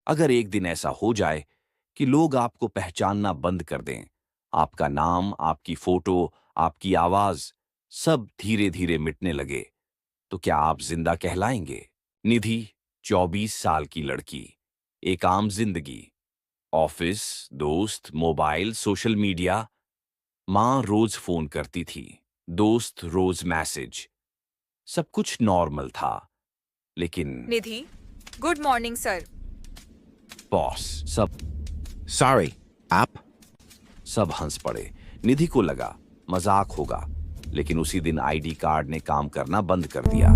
अगर एक दिन ऐसा हो जाए कि लोग आपको पहचानना बंद कर दें, आपका नाम, आपकी फोटो, आपकी आवाज सब धीरे धीरे मिटने लगे, तो क्या आप जिंदा कहलाएंगे? निधि, 24 साल की लड़की, एक आम जिंदगी, ऑफिस, दोस्त, मोबाइल, सोशल मीडिया। माँ रोज फोन करती थी, दोस्त रोज मैसेज, सब कुछ नॉर्मल था। लेकिन निधि, गुड मॉर्निंग सर। बॉस, सब Sorry, आप? सब हंस पड़े। निधि को लगा मजाक होगा, लेकिन उसी दिन आईडी कार्ड ने काम करना बंद कर दिया।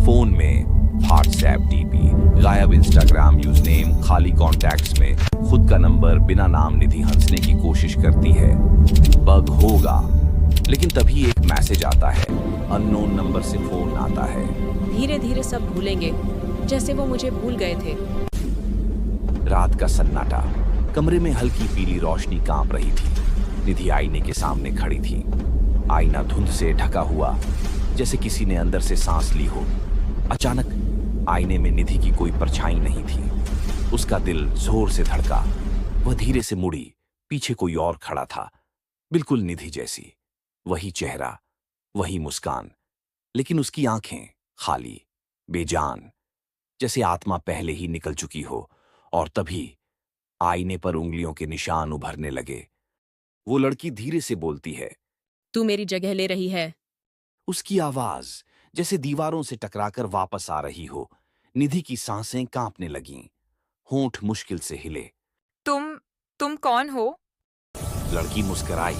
फोन में व्हाट्सएप डीपी गायब, इंस्टाग्राम यूज नेम खाली, कॉन्टैक्ट्स में खुद का नंबर बिना नाम। निधि हंसने की कोशिश करती है, बग होगा, लेकिन तभी एक मैसेज आता है, अननोन नंबर से फोन आता है। धीरे धीरे सब भूलेंगे, जैसे वो मुझे भूल गए थे। रात का सन्नाटा, कमरे में हल्की पीली रोशनी कांप रही थी। निधि आईने के सामने खड़ी थी। आईना धुंध से ढका हुआ, जैसे किसी ने अंदर से सांस ली हो। अचानक आईने में निधि की कोई परछाई नहीं थी। उसका दिल जोर से धड़का। वह धीरे से मुड़ी, पीछे कोई और खड़ा था, बिल्कुल निधि जैसी। वही चेहरा, वही मुस्कान, लेकिन उसकी आंखें खाली, बेजान, जैसे आत्मा पहले ही निकल चुकी हो। और तभी आईने पर उंगलियों के निशान उभरने लगे। वो लड़की धीरे से बोलती है, तू मेरी जगह ले रही है। उसकी आवाज जैसे दीवारों से टकराकर वापस आ रही हो। निधि की सांसें कांपने लगीं, होंठ मुश्किल से हिले। तुम कौन हो? लड़की मुस्कुराई।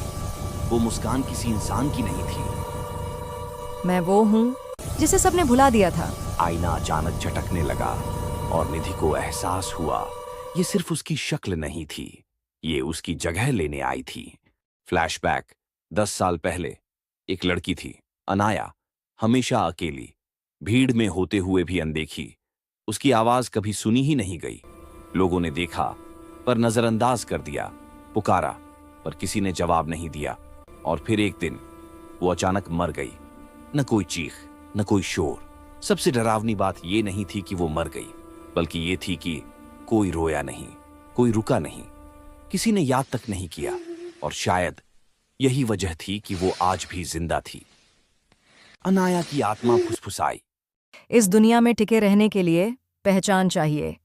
वो मुस्कान किसी इंसान की नहीं थी। मैं वो हूँ जिसे सबने भुला दिया था। आईना अचानक झटकने लगा और निधि को एहसास हुआ, ये सिर्फ उसकी शक्ल नहीं थी, ये उसकी जगह लेने आई थी। फ्लैशबैक, 10 साल पहले एक लड़की थी, अनाया, हमेशा अकेली, भीड़ में होते हुए भी अनदेखी। उसकी आवाज कभी सुनी ही नहीं गई। लोगों ने देखा पर नजरअंदाज कर दिया, पुकारा पर किसी ने जवाब नहीं दिया। और फिर एक दिन वो अचानक मर गई। न कोई चीख, न कोई शोर। सबसे डरावनी बात ये नहीं थी कि वो मर गई, बल्कि ये थी कि कोई रोया नहीं, कोई रुका नहीं, किसी ने याद तक नहीं किया। और शायद यही वजह थी कि वो आज भी जिंदा थी। अनाया की आत्मा फुसफुसाई। इस दुनिया में टिके रहने के लिए पहचान चाहिए।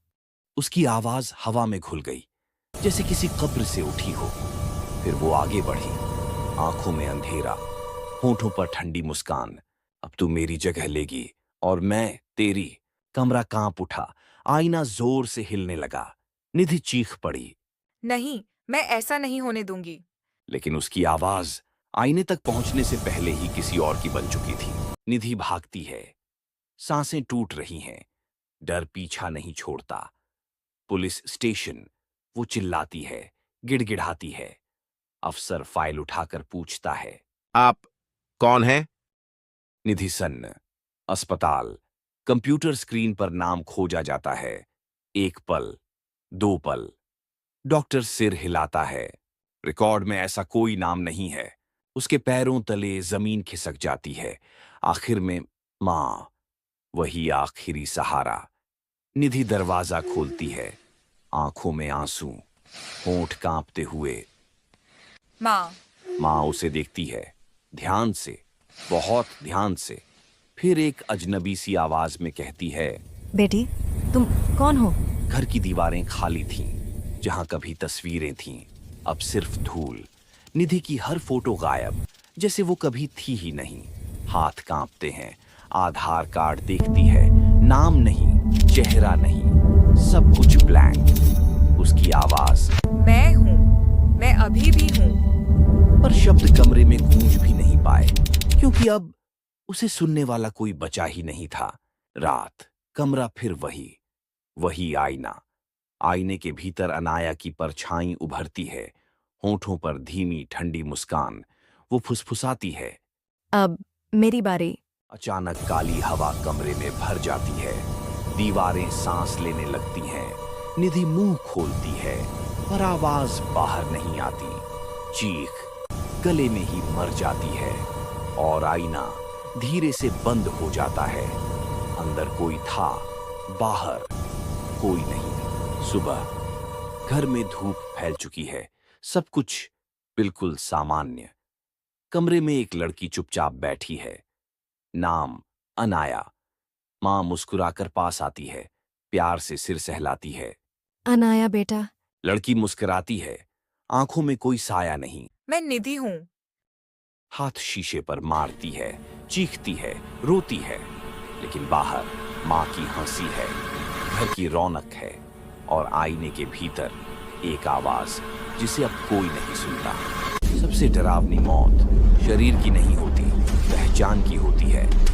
उसकी आवाज हवा में घुल गई, जैसे किसी कब्र से उठी हो। फिर वो आगे बढ़ी, आंखों में अंधेरा, होठों पर ठंडी मुस्कान। अब तू मेरी जगह लेगी और मैं तेरी। कमरा कांप उठा, आईना जोर से हिलने लगा। निधि चीख पड़ी, नहीं, मैं ऐसा नहीं होने दूंगी। लेकिन उसकी आवाज आईने तक पहुंचने से पहले ही किसी और की बन चुकी थी। निधि भागती है, सांसें टूट रही हैं, डर पीछा नहीं छोड़ता। पुलिस स्टेशन, वो चिल्लाती है, गिड़गिड़ाती है। अफसर फाइल उठाकर पूछता है, आप कौन हैं? निधि सन्न। अस्पताल, कंप्यूटर स्क्रीन पर नाम खोजा जाता है। 1 पल, 2 पल। डॉक्टर सिर हिलाता है, रिकॉर्ड में ऐसा कोई नाम नहीं है। उसके पैरों तले जमीन खिसक जाती है। आखिर में मां, वही आखिरी सहारा। निधि दरवाजा खोलती है, आंखों में आंसू, होंठ कांपते हुए। माँ, उसे देखती है, ध्यान से, बहुत ध्यान से। फिर एक अजनबी सी आवाज में कहती है, बेटी, तुम कौन हो? घर की दीवारें खाली थीं, जहां कभी तस्वीरें थीं, अब सिर्फ धूल। निधि की हर फोटो गायब, जैसे वो कभी थी ही नहीं। हाथ कांपते हैं, आधार कार्ड देखती है, नाम नहीं, चेहरा नहीं, सब कुछ ब्लैंक। उसकी आवाज, मैं हूँ, मैं अभी भी हूँ। पर शब्द कमरे में गूंज भी नहीं पाए, क्योंकि अब उसे सुनने वाला कोई बचा ही नहीं था। रात, कमरा फिर वही, वही आईना। आईने के भीतर अनाया की परछाई उभरती है, होठों पर धीमी ठंडी मुस्कान। वो फुसफुसाती है, अब मेरी बारी। अचानक काली हवा कमरे में भर जाती है, दीवारें सांस लेने लगती हैं। निधि मुंह खोलती है, पर आवाज बाहर नहीं आती। चीख गले में ही मर जाती है और आईना धीरे से बंद हो जाता है। अंदर कोई था, बाहर कोई नहीं। सुबह घर में धूप फैल चुकी है, सब कुछ बिल्कुल सामान्य। कमरे में एक लड़की चुपचाप बैठी है, नाम अनाया। मां मुस्कुराकर पास आती है, प्यार से सिर सहलाती है। अनाया बेटा, लड़की मुस्कुराती है, आंखों में कोई साया नहीं। मैं निधि हूँ। हाथ शीशे पर मारती है, चीखती है, रोती है। लेकिन बाहर मां की हंसी है, घर की रौनक है और आईने के भीतर एक आवाज जिसे अब कोई नहीं सुनता। सबसे डरावनी मौत शरीर की नहीं होती, पहचान की होती है।